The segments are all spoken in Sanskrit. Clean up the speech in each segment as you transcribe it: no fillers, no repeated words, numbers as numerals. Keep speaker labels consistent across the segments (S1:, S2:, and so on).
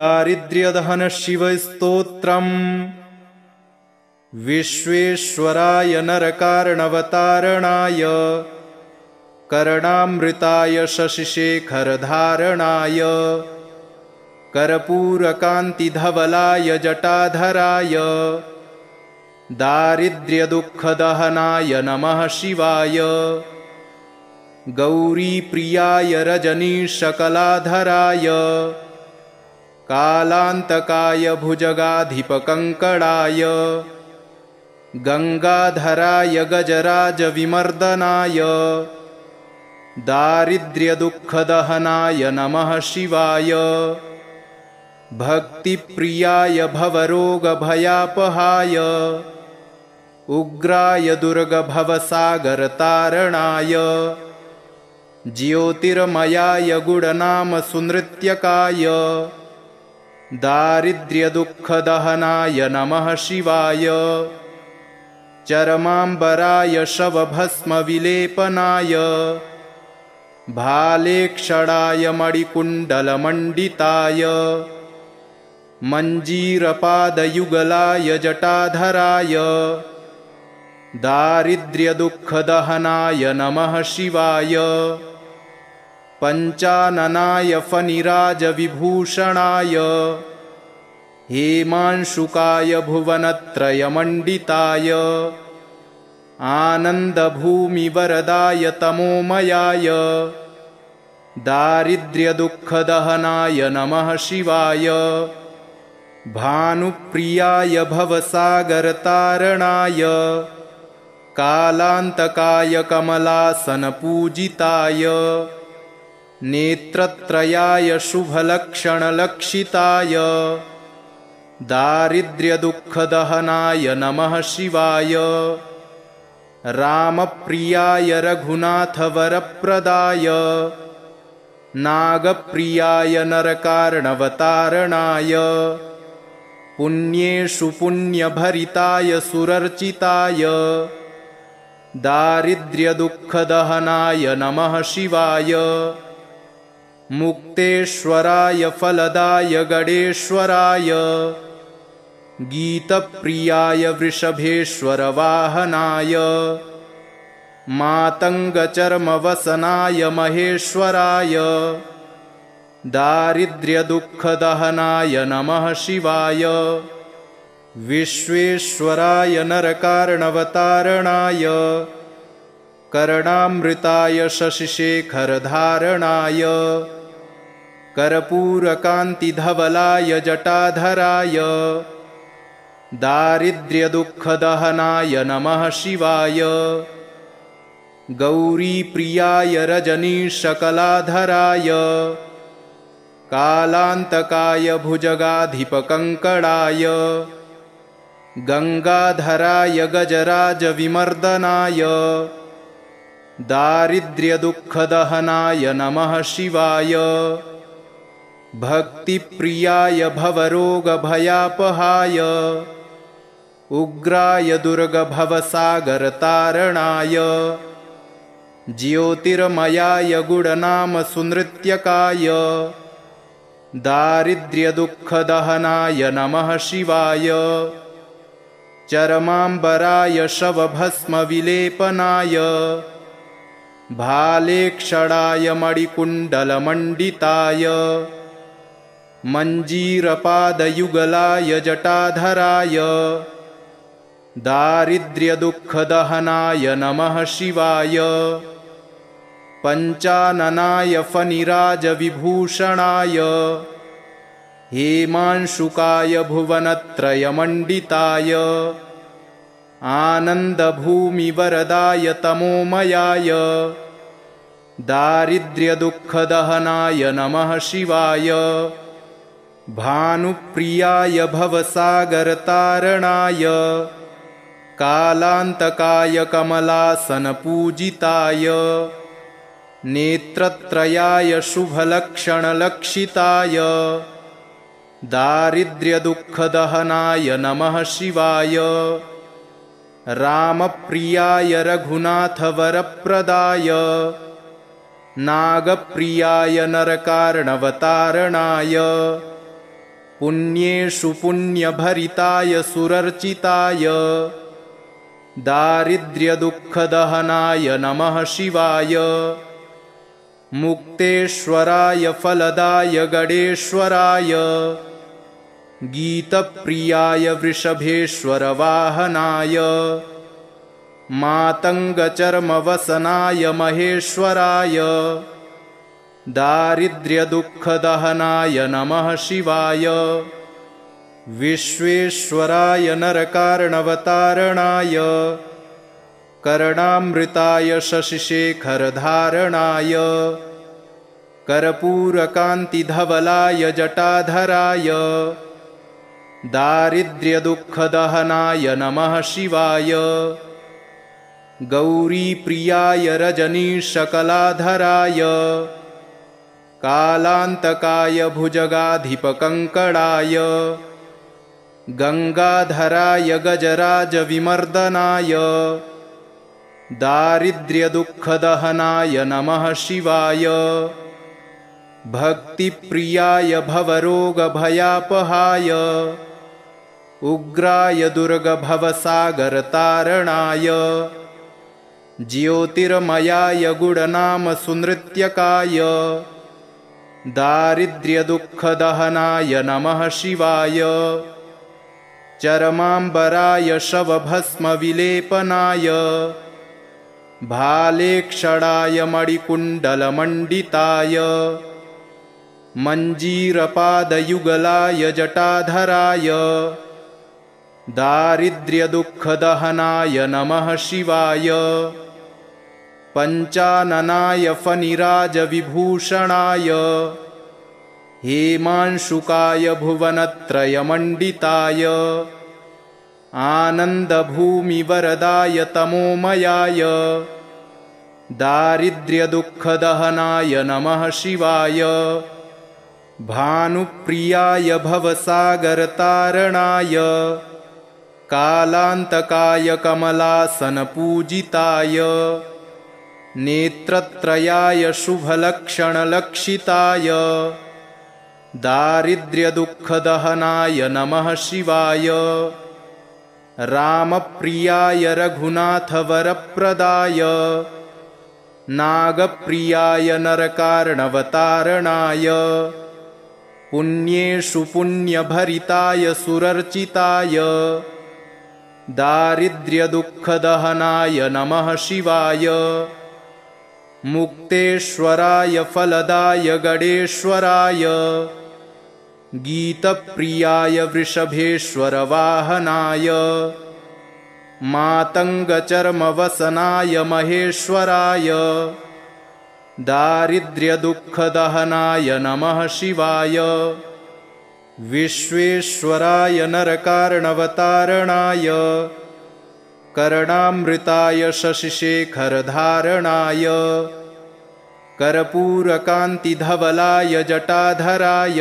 S1: दारिद्र्यदहन शिवस्तोत्रम् विश्वेश्वराय नरकार्णवतारणाय कर्णामृताय शशिशेखरधारणाय कर्पूरकान्तिधवलाय जटाधराय दारिद्र्यदुःखदहनाय नमः शिवाय गौरीप्रियाय रजनीशकलाधराय कालान्तकाय भुजगाधिपकङ्कणाय गङ्गाधराय गजराजविमर्दनाय दारिद्र्यदुःखदहनाय नमः शिवाय भक्तिप्रियाय भवरोगभयापहाय उग्राय दुर्गभवसागरतारणाय ज्योतिर्मयाय गुणनामसुनृत्यकाय दारिद्र्यदुःखदहनाय नमः शिवाय चरमाम्बराय शवभस्मविलेपनाय भालेक्षणाय मणिकुण्डलमण्डिताय मञ्जीरपादयुगलाय जटाधराय दारिद्र्यदुःखदहनाय नमः शिवाय पञ्चाननाय फणिराजविभूषणाय हेमांशुकाय भुवनत्रयमण्डिताय आनन्दभूमिवरदाय तमोमयाय दारिद्र्यदुःखदहनाय नमः शिवाय भानुप्रियाय भवसागरतारणाय कालान्तकाय कमलासनपूजिताय नेत्रत्रयाय शुभलक्षणलक्षिताय दारिद्र्यदुःखदहनाय नमः शिवाय रामप्रियाय रघुनाथवरप्रदाय नागप्रियाय नरकार्णवतारणाय पुण्येषु पुण्यभरिताय सुरर्चिताय दारिद्र्यदुःखदहनाय नमः शिवाय मुक्तेश्वराय फलदाय गणेश्वराय गीतप्रियाय वृषभेश्वरवाहनाय मातङ्गचर्मवसनाय महेश्वराय दारिद्र्यदुःखदहनाय नमः शिवाय विश्वेश्वराय नरकार्णवतारणाय कर्णामृताय शशिशेखरधारणाय कर्पूरकान्तिधवलाय जटाधराय दारिद्र्यदुःखदहनाय नमः शिवाय गौरीप्रियाय रजनीशकलाधराय कालान्तकाय भुजगाधिपकङ्कणाय गङ्गाधराय गजराजविमर्दनाय दारिद्र्यदुःखदहनाय नमः शिवाय भक्तिप्रियाय भवरोगभयापहाय उग्राय दुर्गभवसागरतारणाय ज्योतिर्मयाय गुणनामसुनृत्यकाय दारिद्र्यदुःखदहनाय नमः शिवाय चरमाम्बराय शवभस्मविलेपनाय भालेक्षणाय मणिकुण्डलमण्डिताय मञ्जीरपादयुगलाय जटाधराय दारिद्र्यदुःखदहनाय नमः शिवाय पञ्चाननाय फणिराजविभूषणाय हेमांशुकाय भुवनत्रयमण्डिताय आनन्दभूमिवरदाय तमोमयाय दारिद्र्यदुःखदहनाय नमः शिवाय भानुप्रियाय भवसागरतारणाय कालान्तकाय कमलासनपूजिताय नेत्रत्रयाय शुभलक्षणलक्षिताय दारिद्र्यदुःखदहनाय नमः शिवाय रामप्रियाय रघुनाथवरप्रदाय नागप्रियाय नरकार्णवतारणाय पुण्येषु पुण्यभरिताय सुरर्चिताय दारिद्र्यदुःखदहनाय नमः शिवाय मुक्तेश्वराय फलदाय गणेश्वराय गीतप्रियाय वृषभेश्वरवाहनाय मातङ्गचर्मवसनाय महेश्वराय दारिद्र्यदुःखदहनाय नमः शिवाय विश्वेश्वराय नरकार्णवतारणाय कर्णामृताय शशिशेखरधारणाय कर्पूरकान्तिधवलाय जटाधराय दारिद्र्यदुःखदहनाय नमः शिवाय गौरीप्रियाय रजनीशकलाधराय कालान्तकाय भुजगाधिपकङ्कणाय गङ्गाधराय गजराजविमर्दनाय दारिद्र्यदुःखदहनाय नमः शिवाय भक्तिप्रियाय भवरोगभयापहाय उग्राय दुर्गभवसागरतारणाय ज्योतिर्मयाय गुणनामसुनृत्यकाय दारिद्र्यदुःखदहनाय नमः शिवाय चरमाम्बराय शवभस्मविलेपनाय भालेक्षणाय मणिकुण्डलमण्डिताय मञ्जीरपादयुगलाय जटाधराय दारिद्र्यदुःखदहनाय नमः शिवाय पञ्चाननाय फणिराजविभूषणाय हेमांशुकाय भुवनत्रयमण्डिताय आनन्दभूमिवरदाय तमोमयाय दारिद्र्यदुःखदहनाय नमः शिवाय भानुप्रियाय भवसागरतारणाय कालान्तकाय कमलासनपूजिताय नेत्रत्रयाय शुभलक्षणलक्षिताय दारिद्र्यदुःखदहनाय नमः शिवाय रामप्रियाय रघुनाथवरप्रदाय नागप्रियाय नरकार्णवतारणाय पुण्येषु पुण्यभरिताय सुरर्चिताय दारिद्र्यदुःखदहनाय नमः शिवाय मुक्तेश्वराय फलदाय गणेश्वराय गीतप्रियाय वृषभेश्वरवाहनाय मातङ्गचर्मवसनाय महेश्वराय दारिद्र्यदुःखदहनाय नमः शिवाय विश्वेश्वराय नरकार्णवतारणाय कर्णामृताय शशिशेखरधारणाय कर्पूरकान्तिधवलाय जटाधराय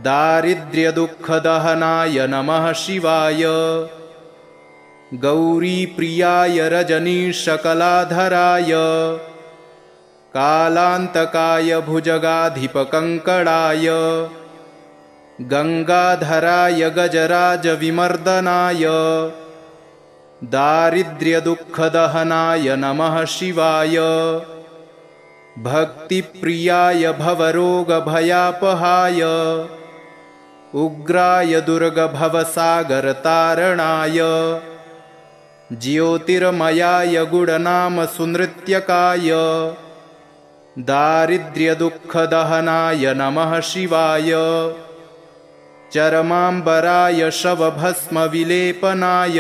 S1: दारिद्र्यदुःखदहनाय नमः शिवाय गौरीप्रियाय रजनीशकलाधराय कालान्तकाय भुजगाधिपकङ्कणाय गङ्गाधराय गजराजविमर्दनाय दारिद्र्यदुःखदहनाय नमः शिवाय भक्तिप्रियाय भवरोगभयापहाय उग्राय दुर्गभवसागरतारणाय ज्योतिर्मयाय गुणनामसुनृत्यकाय दारिद्र्यदुःखदहनाय नमः शिवाय चरमाम्बराय शवभस्मविलेपनाय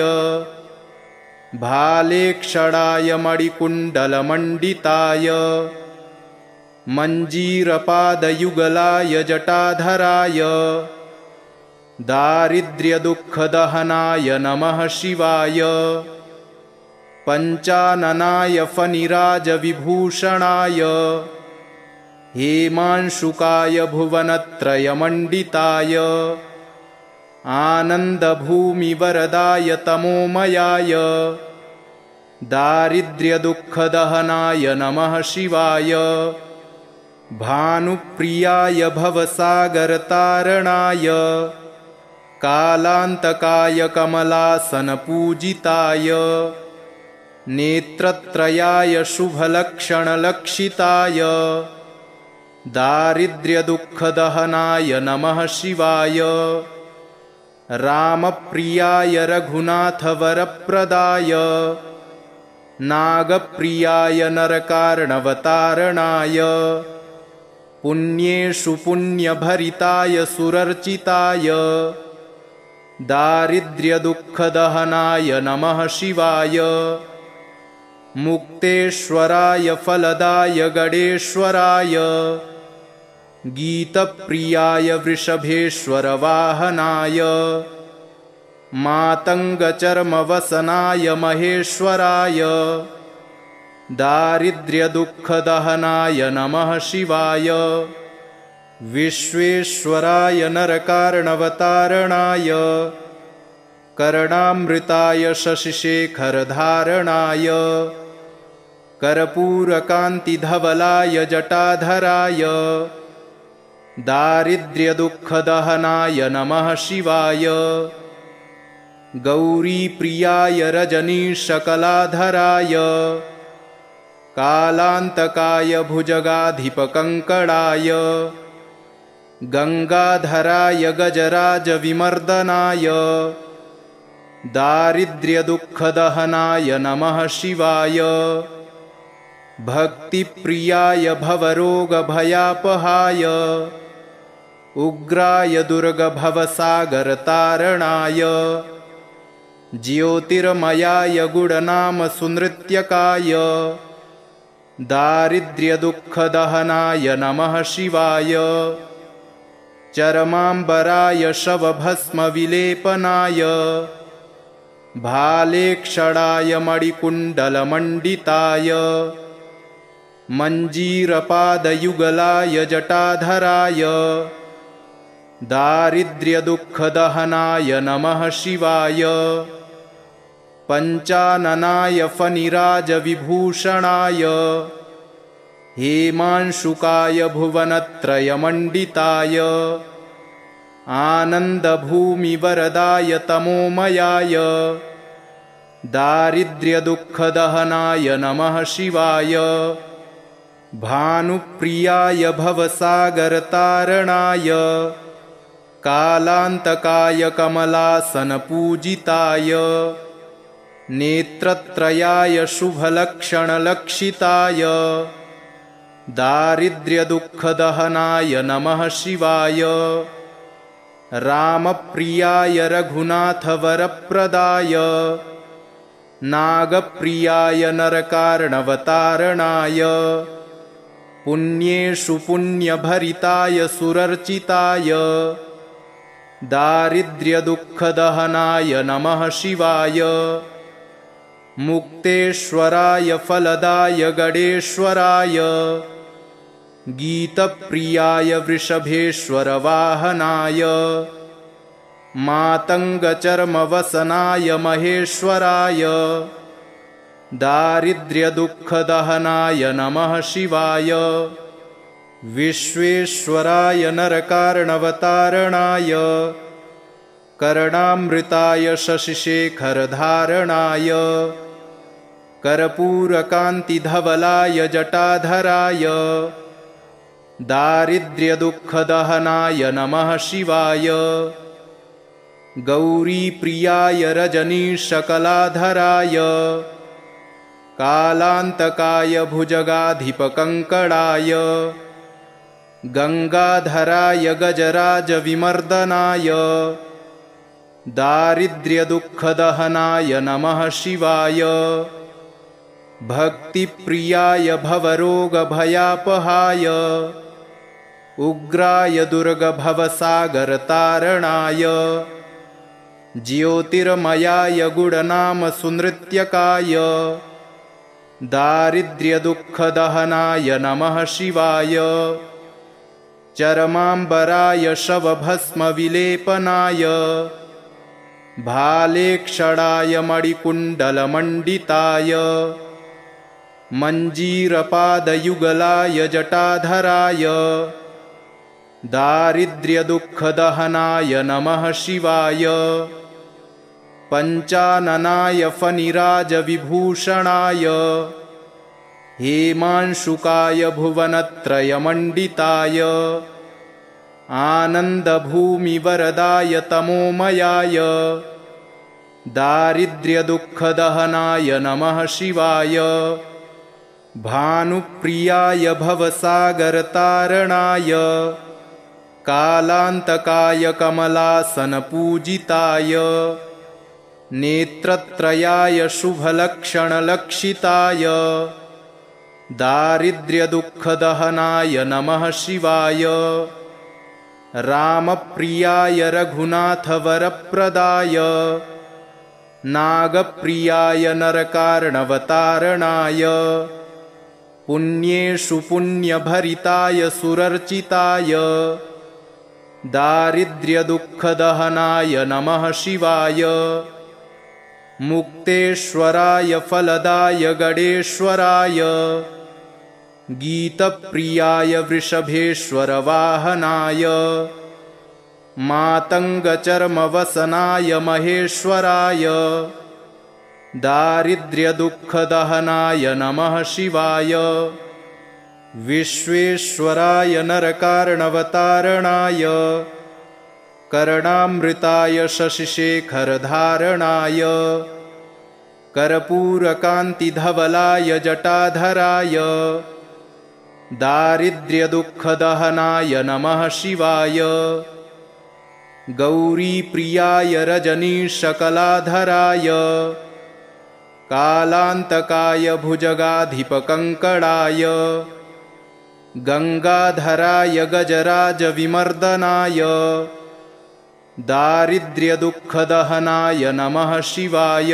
S1: भालेक्षणाय मणिकुण्डलमण्डिताय मञ्जीरपादयुगलाय जटाधराय दारिद्र्यदुःखदहनाय नमः शिवाय पञ्चाननाय फणिराजविभूषणाय हेमांशुकाय भुवनत्रयमण्डिताय आनन्दभूमिवरदाय तमोमयाय दारिद्र्यदुःखदहनाय नमः शिवाय भानुप्रियाय भवसागरतारणाय कालान्तकाय कमलासनपूजिताय नेत्रत्रयाय शुभलक्षणलक्षिताय दारिद्र्यदुःखदहनाय नमः शिवाय रामप्रियाय रघुनाथवरप्रदाय नागप्रियाय नरकार्णवतारणाय पुण्येषु पुण्यभरिताय सुरर्चिताय दारिद्र्यदुःखदहनाय नमः शिवाय मुक्तेश्वराय फलदाय गणेश्वराय गीतप्रियाय वृषभेश्वरवाहनाय मातङ्गचर्मवसनाय महेश्वराय दारिद्र्यदुःखदहनाय नमः शिवाय विश्वेश्वराय नरकार्णवतारणाय कर्णामृताय शशिशेखरधारणाय कर्पूरकान्तिधवलाय जटाधराय दारिद्र्यदुःखदहनाय नमः शिवाय गौरीप्रियाय रजनीशकलाधराय कालान्तकाय भुजगाधिपकङ्कणाय गङ्गाधराय गजराजविमर्दनाय दारिद्र्यदुःखदहनाय नमः शिवाय भक्तिप्रियाय भवरोगभयापहाय उग्राय दुर्गभवसागरतारणाय ज्योतिर्मयाय गुणनामसुनृत्यकाय दारिद्र्यदुःखदहनाय नमः शिवाय चरमाम्बराय शवभस्मविलेपनाय भालेक्षणाय मणिकुण्डलमण्डिताय मञ्जीरपादयुगलाय जटाधराय दारिद्र्यदुःखदहनाय नमः शिवाय पञ्चाननाय फणिराजविभूषणाय हेमांशुकाय भुवनत्रयमण्डिताय आनन्दभूमिवरदाय तमोमयाय दारिद्र्यदुःखदहनाय नमः शिवाय भानुप्रियाय भवसागरतारणाय कालान्तकाय कमलासनपूजिताय नेत्रत्रयाय शुभलक्षणलक्षिताय दारिद्र्यदुःखदहनाय नमः शिवाय रामप्रियाय रघुनाथवरप्रदाय नागप्रियाय नरकार्णवतारणाय पुण्येषु पुण्यभरिताय सुरर्चिताय दारिद्र्यदुःखदहनाय नमः शिवाय मुक्तेश्वराय फलदाय गणेश्वराय गीतप्रियाय वृषभेश्वरवाहनाय मातङ्गचर्मवसनाय महेश्वराय दारिद्र्यदुःखदहनाय नमः शिवाय विश्वेश्वराय नरकार्णवतारणाय कर्णामृताय शशिशेखरधारणाय कर्पूरकान्तिधवलाय जटाधराय दारिद्र्यदुःखदहनाय नमः शिवाय गौरीप्रियाय रजनीशकलाधराय कालान्तकाय भुजगाधिपकङ्कणाय गङ्गाधराय गजराजविमर्दनाय दारिद्र्यदुःखदहनाय नमः शिवाय भक्तिप्रियाय भवरोगभयापहाय उग्राय दुर्गभवसागरतारणाय ज्योतिर्मयाय गुणनामसुनृत्यकाय दारिद्र्यदुःखदहनाय नमः शिवाय चरमाम्बराय शवभस्मविलेपनाय भालेक्षणाय मणिकुण्डलमण्डिताय मञ्जीरपादयुगलाय जटाधराय दारिद्र्यदुःखदहनाय नमः शिवाय पञ्चाननाय फणिराजविभूषणाय हेमांशुकाय भुवनत्रयमण्डिताय आनन्दभूमिवरदाय तमोमयाय दारिद्र्यदुःखदहनाय नमः शिवाय भानुप्रियाय भवसागरतारणाय कालान्तकाय कमलासनपूजिताय नेत्रत्रयाय शुभलक्षणलक्षिताय दारिद्र्यदुःखदहनाय नमः शिवाय रामप्रियाय रघुनाथवरप्रदाय नागप्रियाय नरकार्णवतारणाय पुण्येषु पुण्यभरिताय सुरर्चिताय दारिद्र्यदुःखदहनाय नमः शिवाय मुक्तेश्वराय फलदाय गणेश्वराय गीतप्रियाय वृषभेश्वरवाहनाय मातङ्गचर्मवसनाय महेश्वराय दारिद्र्यदुःखदहनाय नमः शिवाय विश्वेश्वराय नरकार्णवतारणाय कर्णामृताय शशिशेखरधारणाय कर्पूरकान्तिधवलाय जटाधराय दारिद्र्यदुःखदहनाय नमः शिवाय गौरीप्रियाय रजनीशकलाधराय कालान्तकाय भुजगाधिपकङ्कणाय गङ्गाधराय गजराजविमर्दनाय दारिद्र्यदुःखदहनाय नमः शिवाय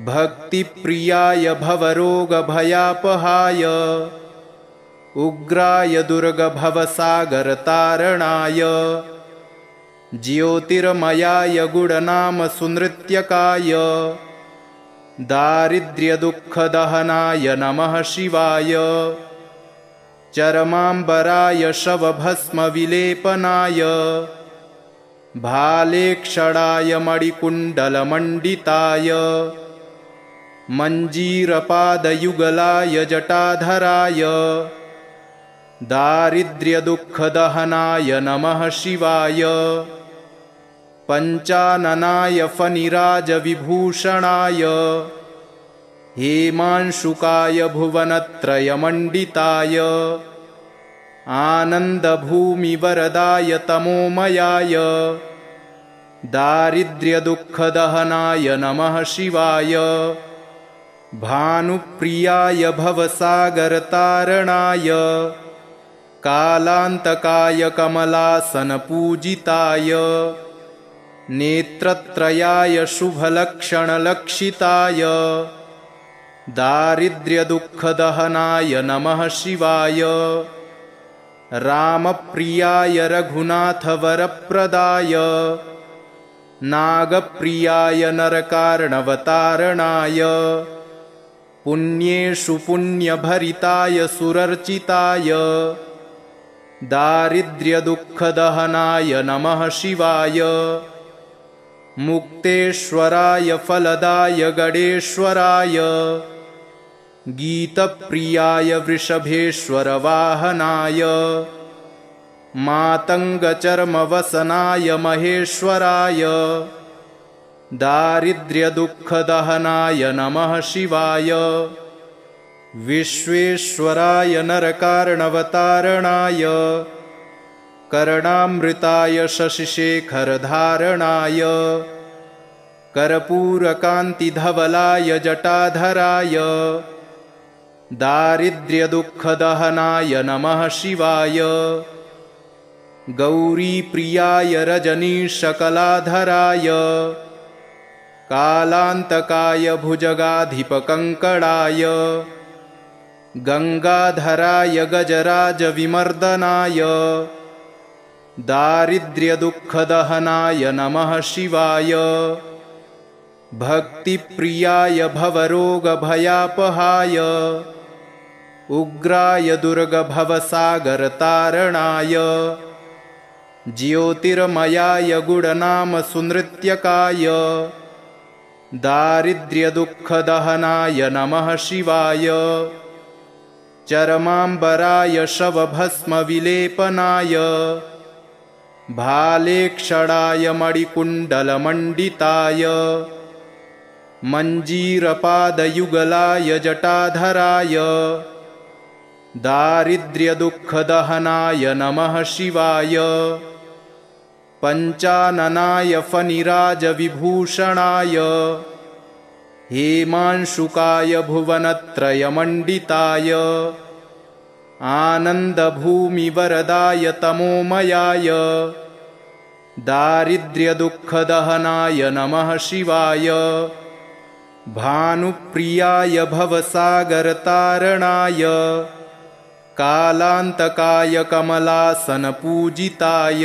S1: भक्तिप्रियाय भवरोगभयापहाय उग्राय दुर्गभवसागरतारणाय ज्योतिर्मयाय गुणनामसुनृत्यकाय दारिद्र्यदुःखदहनाय नमः शिवाय चरमाम्बराय शवभस्मविलेपनाय भालेक्षणाय मणिकुण्डलमण्डिताय मञ्जीरपादयुगलाय जटाधराय दारिद्र्यदुःखदहनाय नमः शिवाय पञ्चाननाय फणिराजविभूषणाय हेमांशुकाय भुवनत्रयमण्डिताय आनन्दभूमिवरदाय तमोमयाय दारिद्र्यदुःखदहनाय नमः शिवाय भानुप्रियाय भवसागरतारणाय कालान्तकाय कमलासनपूजिताय नेत्रत्रयाय शुभलक्षणलक्षिताय दारिद्र्यदुःखदहनाय नमः शिवाय रामप्रियाय रघुनाथवरप्रदाय नागप्रियाय नरकार्णवतारणाय पुण्येषु पुण्यभरिताय सुरर्चिताय दारिद्र्यदुःखदहनाय नमः शिवाय मुक्तेश्वराय फलदाय गणेश्वराय गीतप्रियाय वृषभेश्वरवाहनाय मातङ्गचर्मवसनाय महेश्वराय दारिद्र्यदुःखदहनाय नमः शिवाय विश्वेश्वराय नरकार्णवतारणाय कर्णामृताय शशिशेखरधारणाय कर्पूरकान्तिधवलाय जटाधराय दारिद्र्यदुःखदहनाय नमः शिवाय गौरीप्रियाय रजनीशकलाधराय कालान्तकाय भुजगाधिपकङ्कणाय गङ्गाधराय गजराजविमर्दनाय दारिद्र्यदुःखदहनाय नमः शिवाय भक्तिप्रियाय भवरोगभयापहाय उग्राय दुर्गभवसागरतारणाय ज्योतिर्मयाय गुणनामसुनृत्यकाय दारिद्र्यदुःखदहनाय नमः शिवाय चरमाम्बराय शवभस्मविलेपनाय भालेक्षणाय मणिकुण्डलमण्डिताय मञ्जीरपादयुगलाय जटाधराय दारिद्र्यदुःखदहनाय नमः शिवाय पञ्चाननाय फणिराजविभूषणाय हेमांशुकाय भुवनत्रयमण्डिताय आनन्दभूमिवरदाय तमोमयाय दारिद्र्यदुःखदहनाय नमः शिवाय भानुप्रियाय भवसागरतारणाय कालान्तकाय कमलासनपूजिताय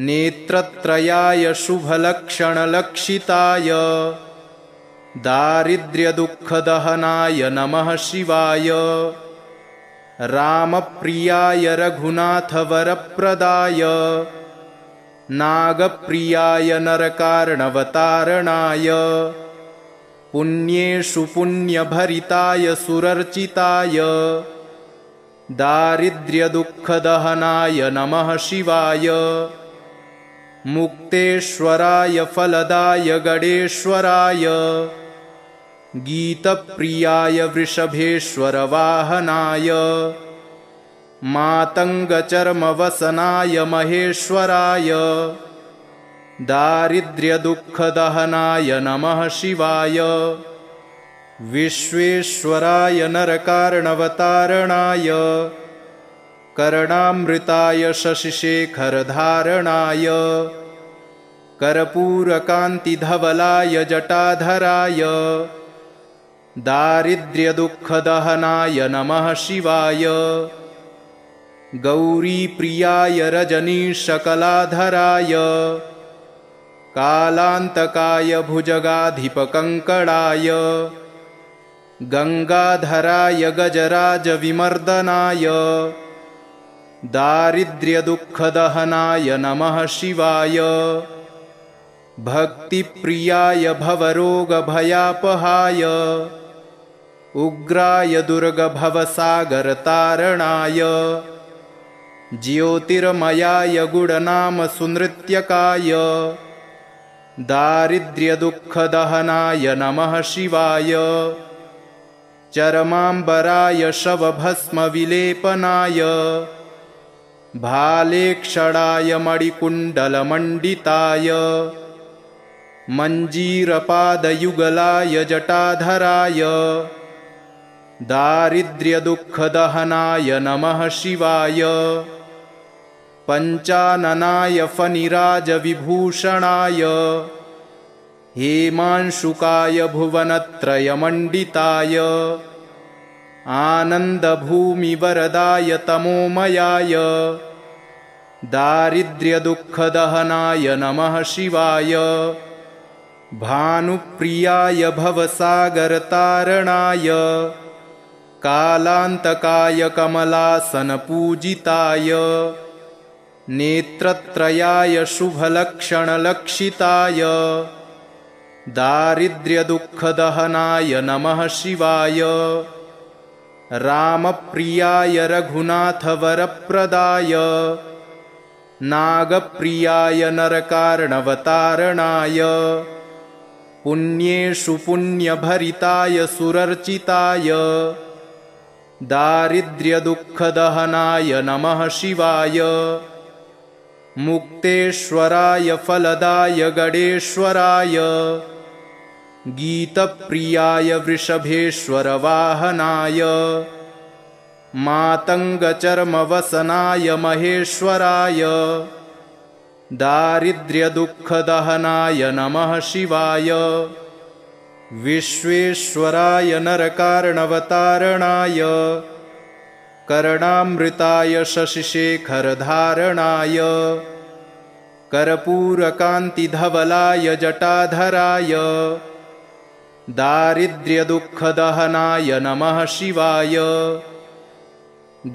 S1: नेत्रत्रयाय शुभलक्षणलक्षिताय दारिद्र्यदुःखदहनाय नमः शिवाय रामप्रियाय रघुनाथवरप्रदाय नागप्रियाय नरकार्णवतारणाय पुण्येषु पुण्यभरिताय सुरर्चिताय दारिद्र्यदुःखदहनाय नमः शिवाय मुक्तेश्वराय फलदाय गणेश्वराय गीतप्रियाय वृषभेश्वरवाहनाय मातङ्गचर्मवसनाय महेश्वराय दारिद्र्यदुःखदहनाय नमः शिवाय विश्वेश्वराय नरकार्णवतारणाय कर्णामृताय शशिशेखरधारणाय कर्पूरकान्तिधवलाय जटाधराय दारिद्र्यदुःखदहनाय नमः शिवाय गौरीप्रियाय रजनीशकलाधराय कालान्तकाय भुजगाधिपकङ्कणाय गङ्गाधराय गजराजविमर्दनाय दारिद्र्यदुःखदहनाय नमः शिवाय भक्तिप्रियाय भवरोगभयापहाय उग्राय दुर्गभवसागरतारणाय ज्योतिर्मयाय गुणनामसुनृत्यकाय दारिद्र्यदुःखदहनाय नमः शिवाय चरमाम्बराय शवभस्मविलेपनाय भालेक्षणाय मणिकुण्डलमण्डिताय मञ्जीरपादयुगलाय जटाधराय दारिद्र्यदुःखदहनाय नमः शिवाय पञ्चाननाय फणिराजविभूषणाय हेमांशुकाय भुवनत्रयमण्डिताय आनन्दभूमिवरदाय तमोमयाय दारिद्र्यदुःखदहनाय नमः शिवाय भानुप्रियाय भवसागरतारणाय कालान्तकाय कमलासनपूजिताय नेत्रत्रयाय शुभलक्षणलक्षिताय दारिद्र्यदुःखदहनाय नमः शिवाय रामप्रियाय रघुनाथवरप्रदाय नागप्रियाय नरकार्णवतारणाय पुण्येषु पुण्यभरिताय सुरर्चिताय दारिद्र्यदुःखदहनाय नमः शिवाय मुक्तेश्वराय फलदाय गणेश्वराय गीतप्रियाय वृषभेश्वरवाहनाय मातङ्गचर्मवसनाय महेश्वराय दारिद्र्यदुःखदहनाय नमः शिवाय विश्वेश्वराय नरकार्णवतारणाय कर्णामृताय शशिशेखरधारणाय कर्पूरकान्तिधवलाय जटाधराय दारिद्र्यदुःखदहनाय नमः शिवाय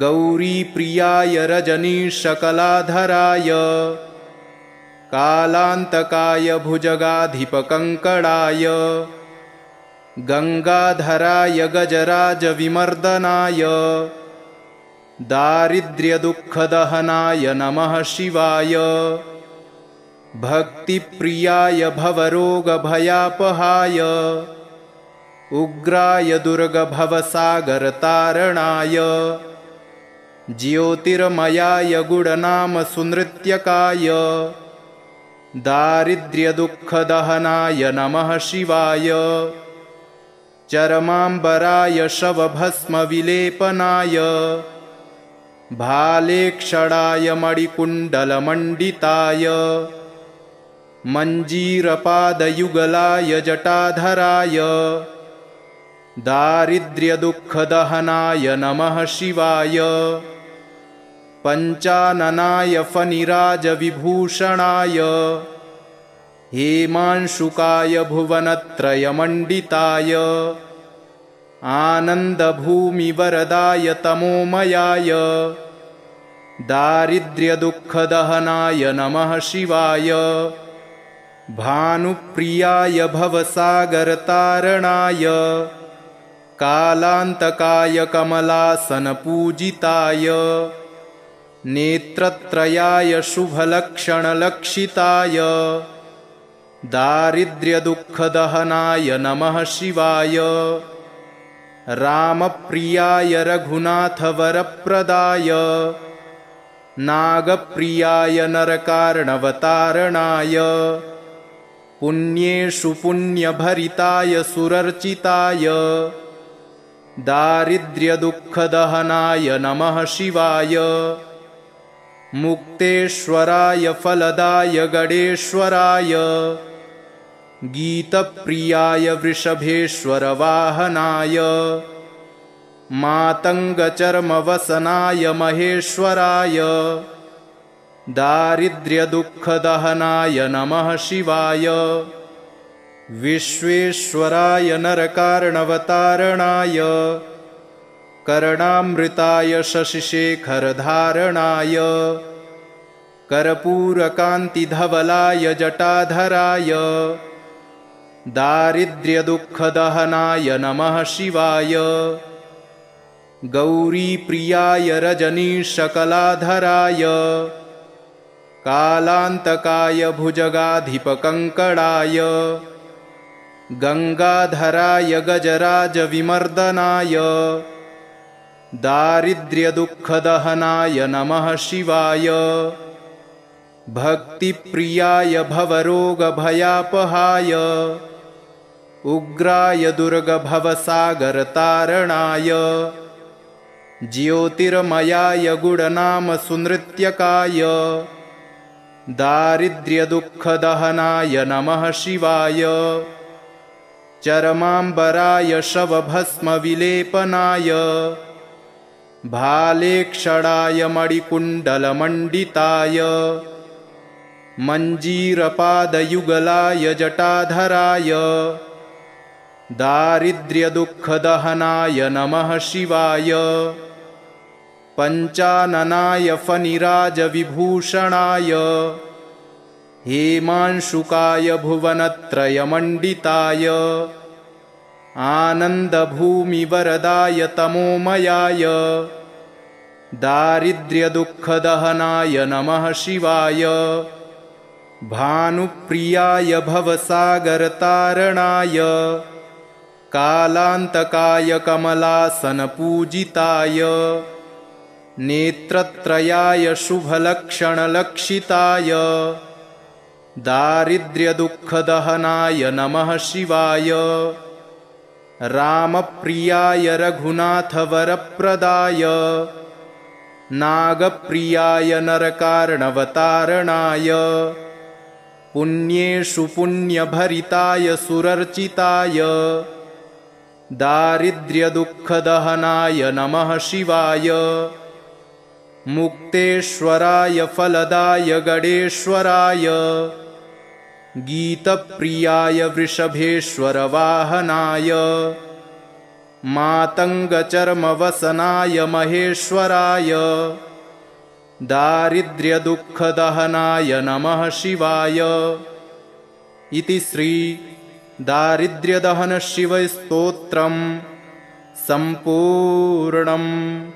S1: गौरीप्रियाय रजनीशकलाधराय कालान्तकाय भुजगाधिपकङ्कणाय गङ्गाधराय गजराजविमर्दनाय दारिद्र्यदुःखदहनाय नमः शिवाय भक्तिप्रियाय भवरोगभयापहाय उग्राय दुर्गभवसागरतारणाय ज्योतिर्मयाय गुणनामसुनृत्यकाय दारिद्र्यदुःखदहनाय नमः शिवाय चरमाम्बराय शवभस्मविलेपनाय भालेक्षणाय मणिकुण्डलमण्डिताय मञ्जीरपादयुगलाय जटाधराय दारिद्र्यदुःखदहनाय नमः शिवाय पञ्चाननाय फणिराजविभूषणाय हेमांशुकाय भुवनत्रयमण्डिताय आनन्दभूमिवरदाय तमोमयाय दारिद्र्यदुःखदहनाय नमः शिवाय भानुप्रियाय भवसागरतारणाय कालान्तकाय कमलासनपूजिताय नेत्रत्रयाय शुभलक्षणलक्षिताय दारिद्र्यदुःखदहनाय नमः शिवाय रामप्रियाय रघुनाथवरप्रदाय नागप्रियाय नरकार्णवतारणाय पुण्येषु पुण्यभरिताय सुरर्चिताय दारिद्र्यदुःखदहनाय नमः शिवाय मुक्तेश्वराय फलदाय गणेश्वराय गीतप्रियाय वृषभेश्वरवाहनाय मातङ्गचर्मवसनाय महेश्वराय दारिद्र्यदुःखदहनाय नमः शिवाय विश्वेश्वराय नरकार्णवतारणाय कर्णामृताय शशिशेखरधारणाय कर्पूरकान्तिधवलाय जटाधराय दारिद्र्यदुःखदहनाय नमः शिवाय गौरीप्रियाय रजनीशकलाधराय कालान्तकाय भुजगाधिपकङ्कणाय गङ्गाधराय गजराजविमर्दनाय दारिद्र्यदुःखदहनाय नमः शिवाय भक्तिप्रियाय भवरोगभयापहाय उग्राय दुर्गभवसागरतारणाय ज्योतिर्मयाय गुणनामसुनृत्यकाय दारिद्र्यदुःखदहनाय नमः शिवाय चरमाम्बराय शवभस्मविलेपनाय भालेक्षणाय मणिकुण्डलमण्डिताय मञ्जीरपादयुगलाय जटाधराय दारिद्र्यदुःखदहनाय नमः शिवाय पञ्चाननाय फणिराजविभूषणाय हेमांशुकाय भुवनत्रयमण्डिताय आनन्दभूमिवरदाय तमोमयाय दारिद्र्यदुःखदहनाय नमः शिवाय भानुप्रियाय भवसागरतारणाय कालान्तकाय कमलासनपूजिताय नेत्रत्रयाय शुभलक्षणलक्षिताय दारिद्र्यदुःखदहनाय नमः शिवाय रामप्रियाय रघुनाथवरप्रदाय नागप्रियाय नरकार्णवतारणाय पुण्येषु पुण्यभरिताय सुरर्चिताय दारिद्र्यदुःखदहनाय नमः शिवाय मुक्तेश्वराय फलदाय गणेश्वराय गीतप्रियाय वृषभेश्वरवाहनाय मातङ्गचर्मवसनाय महेश्वराय दारिद्र्यदुःखदहनाय नमः शिवाय। इति श्री दारिद्र्यदहन शिवस्तोत्रम् सम्पूर्णम्।